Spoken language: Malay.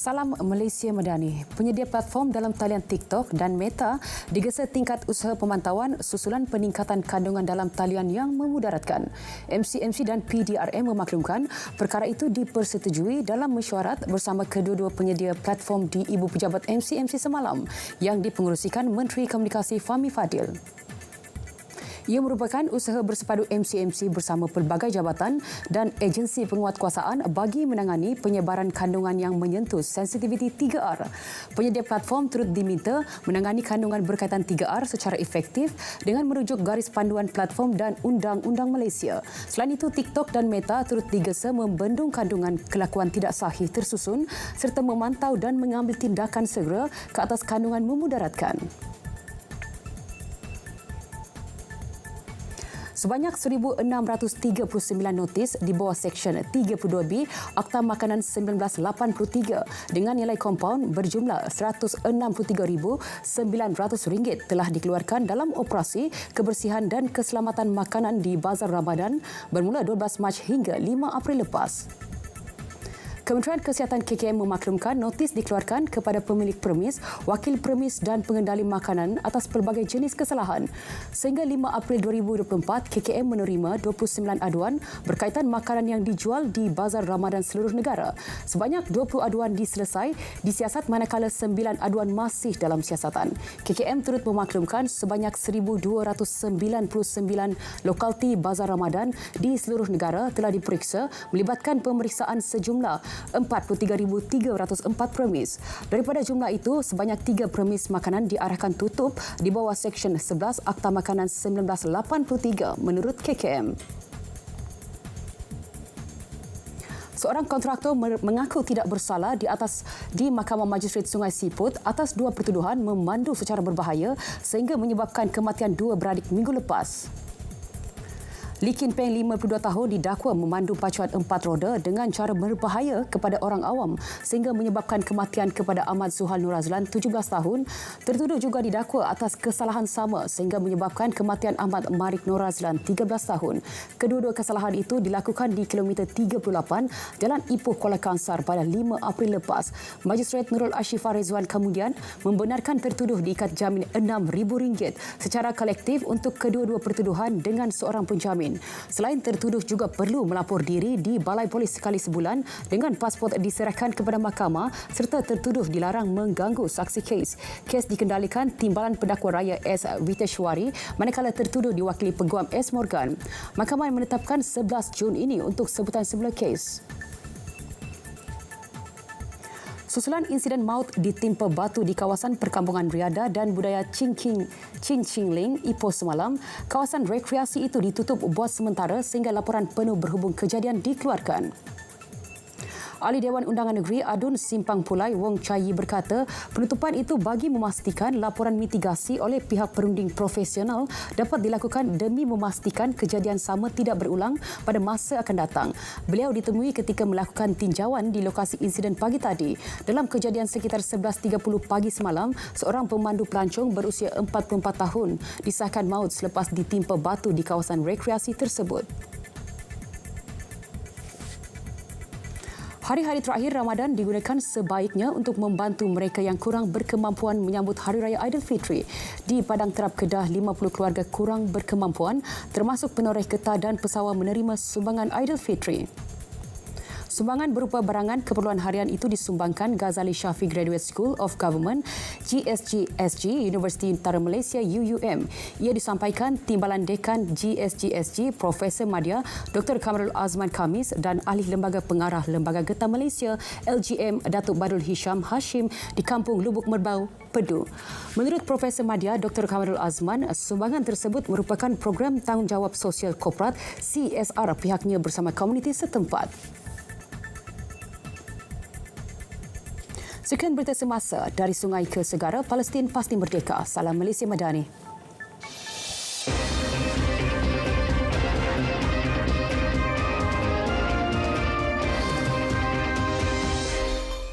Salam Malaysia Madani. Penyedia platform dalam talian TikTok dan Meta digesa tingkat usaha pemantauan susulan peningkatan kandungan dalam talian yang memudaratkan. MCMC dan PDRM memaklumkan perkara itu dipersetujui dalam mesyuarat bersama kedua-dua penyedia platform di Ibu Pejabat MCMC semalam yang dipengerusikan Menteri Komunikasi Fahmi Fadil. Ia merupakan usaha bersepadu MCMC bersama pelbagai jabatan dan agensi penguatkuasaan bagi menangani penyebaran kandungan yang menyentuh sensitiviti 3R. Penyedia platform turut diminta menangani kandungan berkaitan 3R secara efektif dengan merujuk garis panduan platform dan Undang-Undang Malaysia. Selain itu, TikTok dan Meta turut digesa membendung kandungan kelakuan tidak sahih tersusun serta memantau dan mengambil tindakan segera ke atas kandungan memudaratkan. Sebanyak 1,639 notis di bawah Seksyen 32B Akta Makanan 1983 dengan nilai kompaun berjumlah RM163,900 telah dikeluarkan dalam operasi kebersihan dan keselamatan makanan di Bazar Ramadan bermula 12 Mac hingga 5 April lepas. Kementerian Kesihatan KKM memaklumkan notis dikeluarkan kepada pemilik premis, wakil premis dan pengendali makanan atas pelbagai jenis kesalahan. Sehingga 5 April 2024, KKM menerima 29 aduan berkaitan makanan yang dijual di Bazar Ramadan seluruh negara. Sebanyak 20 aduan diselesai disiasat manakala 9 aduan masih dalam siasatan. KKM turut memaklumkan sebanyak 1,299 lokaliti Bazar Ramadan di seluruh negara telah diperiksa melibatkan pemeriksaan sejumlah 43,304 premis. Daripada jumlah itu, sebanyak 3 premis makanan diarahkan tutup di bawah Seksyen 11 Akta Makanan 1983 menurut KKM. Seorang kontraktor mengaku tidak bersalah di Mahkamah Majistret Sungai Siput atas 2 pertuduhan memandu secara berbahaya sehingga menyebabkan kematian 2 beradik minggu lepas. Lee Kin Peng, 52 tahun, didakwa memandu pacuan 4 roda dengan cara berbahaya kepada orang awam sehingga menyebabkan kematian kepada Ahmad Zuhal Nur Azlan, 17 tahun. Tertuduh juga didakwa atas kesalahan sama sehingga menyebabkan kematian Ahmad Marik Nur Azlan, 13 tahun. Kedua-dua kesalahan itu dilakukan di kilometer 38 Jalan Ipoh Kuala Kangsar pada 5 April lepas. Majistret Nurul Ashifah Rezwan kemudian membenarkan tertuduh diikat jamin RM6,000 secara kolektif untuk kedua-dua pertuduhan dengan seorang penjamin. Selain tertuduh juga perlu melapor diri di Balai Polis sekali sebulan dengan pasport diserahkan kepada mahkamah serta tertuduh dilarang mengganggu saksi kes. Kes dikendalikan Timbalan Pendakwa Raya S. Viteshwari manakala tertuduh diwakili Peguam S. Morgan. Mahkamah menetapkan 11 Jun ini untuk sebutan semula kes. Susulan insiden maut ditimpa batu di kawasan perkampungan Riada dan budaya Chin Ching Ling, Ipoh semalam, kawasan rekreasi itu ditutup buat sementara sehingga laporan penuh berhubung kejadian dikeluarkan. Ahli Dewan Undangan Negeri Adun Simpang Pulai Wong Chai Yi berkata penutupan itu bagi memastikan laporan mitigasi oleh pihak perunding profesional dapat dilakukan demi memastikan kejadian sama tidak berulang pada masa akan datang. Beliau ditemui ketika melakukan tinjauan di lokasi insiden pagi tadi. Dalam kejadian sekitar 11.30 pagi semalam, seorang pemandu pelancong berusia 44 tahun disahkan maut selepas ditimpa batu di kawasan rekreasi tersebut. Hari-hari terakhir Ramadan digunakan sebaiknya untuk membantu mereka yang kurang berkemampuan menyambut Hari Raya Aidilfitri. Di Padang Terap Kedah, 50 keluarga kurang berkemampuan termasuk penoreh getah dan pesawat menerima sumbangan Aidilfitri. Sumbangan berupa barangan keperluan harian itu disumbangkan Ghazali Shafiq Graduate School of Government, GSGSG, Universiti Utara Malaysia, UUM. Ia disampaikan Timbalan Dekan GSGSG, Profesor Madya, Dr. Kamarul Azman Khamis dan Ahli Lembaga Pengarah Lembaga Getah Malaysia, LGM, Datuk Badrul Hisham Hashim di Kampung Lubuk Merbau, Pedu. Menurut Profesor Madya, Dr. Kamarul Azman, sumbangan tersebut merupakan program tanggungjawab sosial korporat CSR pihaknya bersama komuniti setempat. Sekian berita semasa dari Sungai ke Segara, Palestin pasti merdeka. Salam Malaysia Madani.